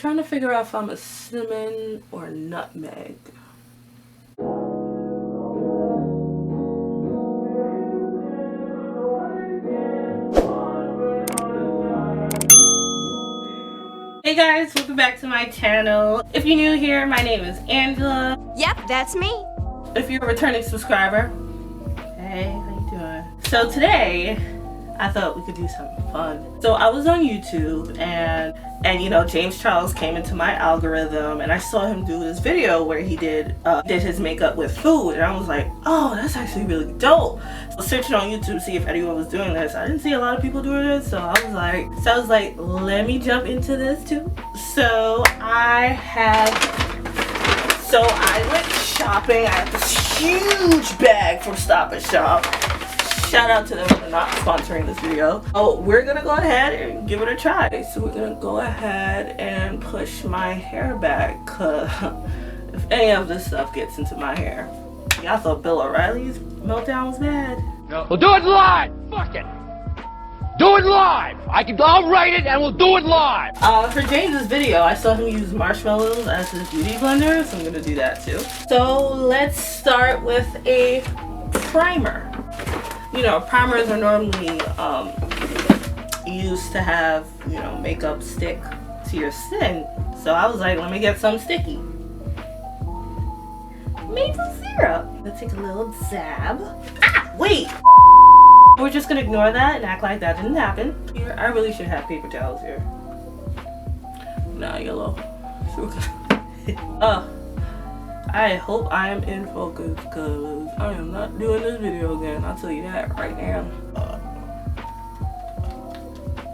Trying to figure out if I'm a cinnamon or nutmeg. Hey guys, welcome back to my channel. If you're new here, my name is Angela. Yep, that's me. If you're a returning subscriber, hey, how you doing? So today, I thought we could do something fun. So I was on YouTube and you know, James Charles came into my algorithm and I saw him do this video where he did his makeup with food, and I was like, oh, that's actually really dope. So searching on YouTube to see if anyone was doing this, I didn't see a lot of people doing this, so I was like, let me jump into this too. So I went shopping. I have this huge bag from Stop and Shop. Shout out to them for not sponsoring this video. Oh, we're gonna go ahead and give it a try. So we're gonna go ahead and push my hair back, cause if any of this stuff gets into my hair. Y'all thought Bill O'Reilly's meltdown was bad. No. We'll do it live! Fuck it! Do it live! I'll write it and we'll do it live! For James's video, I saw him use marshmallows as his beauty blender, so I'm gonna do that too. So let's start with a primer. You know, primers are normally used to have, you know, makeup stick to your skin. So I was like, let me get some sticky. Maple syrup. Let's take a little dab. Ah, wait! We're just gonna ignore that and act like that didn't happen. Here, I really should have paper towels here. Nah, yellow. I hope I am in focus, because I am not doing this video again. I'll tell you that right now.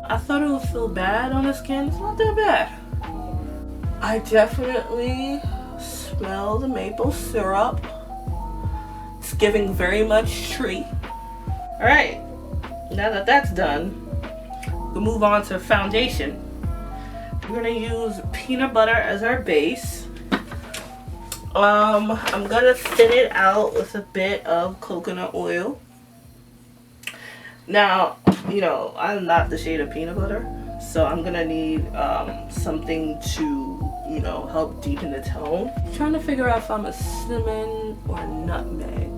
I thought it would feel bad on the skin. It's not that bad. I definitely smell the maple syrup. It's giving very much tree. Alright, now that that's done, we'll move on to foundation. We're gonna use peanut butter as our base. I'm gonna thin it out with a bit of coconut oil. Now, you know, I'm not the shade of peanut butter, so I'm gonna need something to, you know, help deepen the tone. I'm trying to figure out if I'm a cinnamon or nutmeg.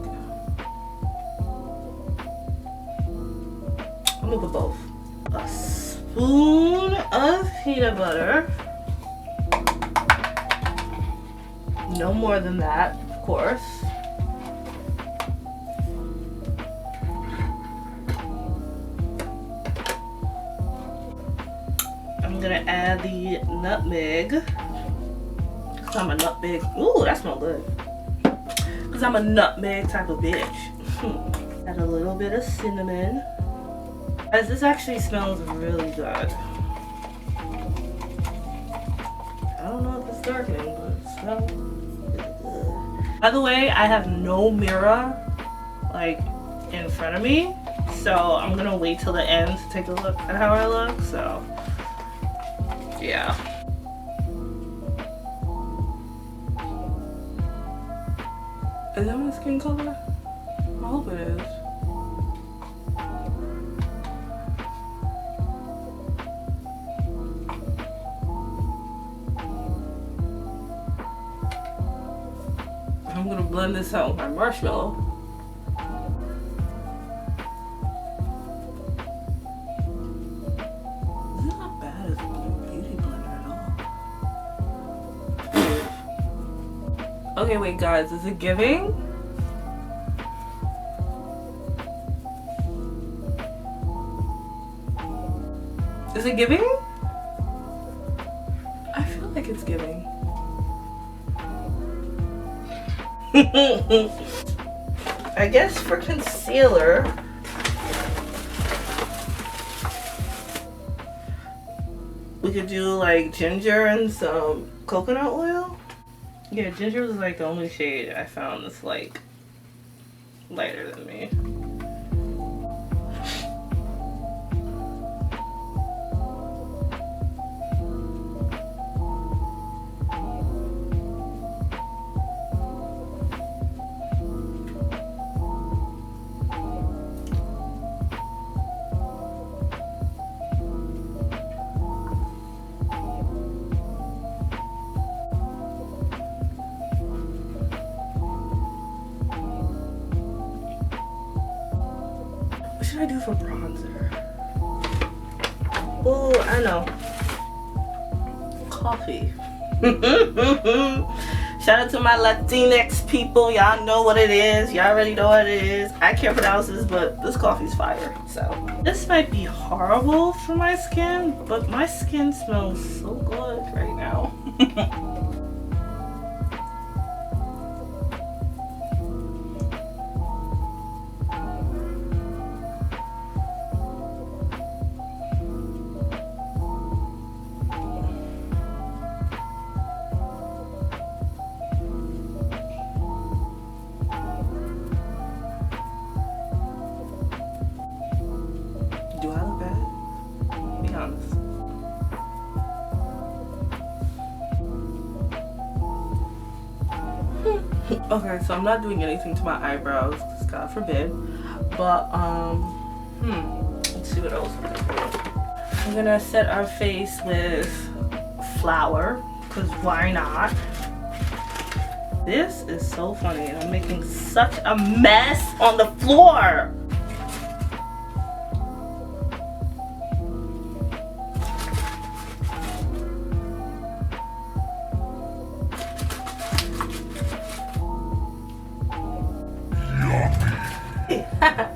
I'm gonna put both. A spoon of peanut butter. No more than that, of course. I'm gonna add the nutmeg. Cause I'm a nutmeg. Ooh, that smells good. Cause I'm a nutmeg type of bitch. Add a little bit of cinnamon. Guys, this actually smells really good. I don't know if it's darkening, but it smells. By the way, I have no mirror like in front of me, so I'm gonna wait till the end to take a look at how I look. So yeah. Is that my skin color? I hope it is. I'm gonna blend this out with my marshmallow. This is not bad as a beauty blender at all. Okay, wait guys, is it giving? Is it giving? I feel like it's giving. I guess for concealer, we could do like ginger and some coconut oil. Yeah, ginger was like the only shade I found that's like lighter than me. I do for bronzer? Oh, I know. Coffee. Shout out to my Latinx people. Y'all know what it is. Y'all already know what it is. I can't pronounce this, but this coffee's fire. So this might be horrible for my skin, but my skin smells so good right now. Do I look bad? Be honest. Okay, so I'm not doing anything to my eyebrows, God forbid. But let's see what else I'm gonna do. I'm gonna set our face with flour, because why not? This is so funny, and I'm making such a mess on the floor.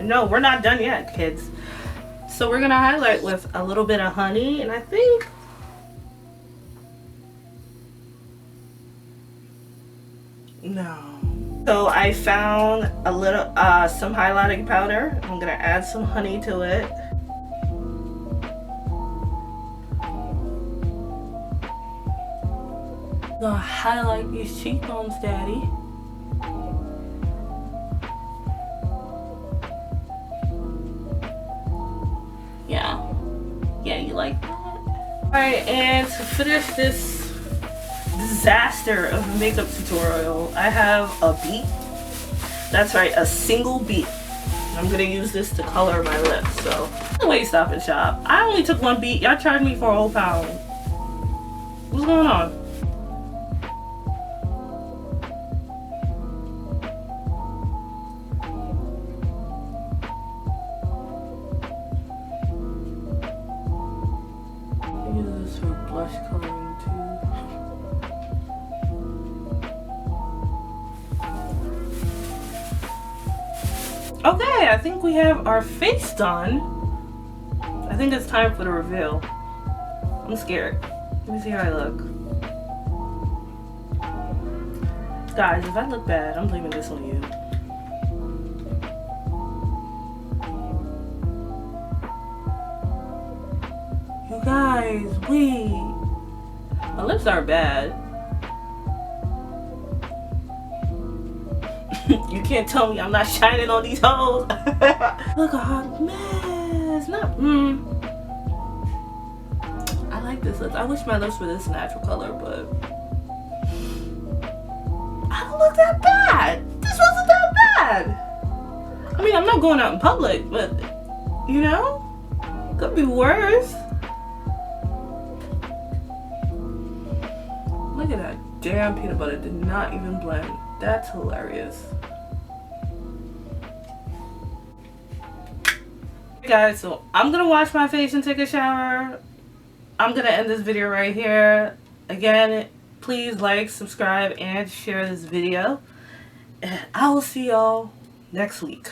No, we're not done yet, kids. So we're gonna highlight with a little bit of honey, and I think no. So I found a little some highlighting powder. I'm gonna add some honey to it. Gonna highlight these cheekbones, Daddy. Yeah, you like that? Alright, and to finish this disaster of a makeup tutorial, I have a beet. That's right, a single beet. I'm gonna use this to color my lips, so wait, Stop and Shop. I only took one beet. Y'all charged me for a whole pound. What's going on? Use this for blush coloring too. Okay, I think we have our face done. I think it's time for the reveal. I'm scared. Let me see how I look. Guys, if I look bad, I'm blaming this on you. You guys, wait. My lips aren't bad. You can't tell me I'm not shining on these hoes. Look, a hot mess. Not, I like this lip. I wish my lips were this natural color, but I don't look that bad. This wasn't that bad. I mean, I'm not going out in public, but you know, could be worse. Look at that damn peanut butter. Did not even blend. That's hilarious. Hey guys, so I'm gonna wash my face and take a shower. I'm gonna end this video right here. Again, please like, subscribe, and share this video. And I will see y'all next week.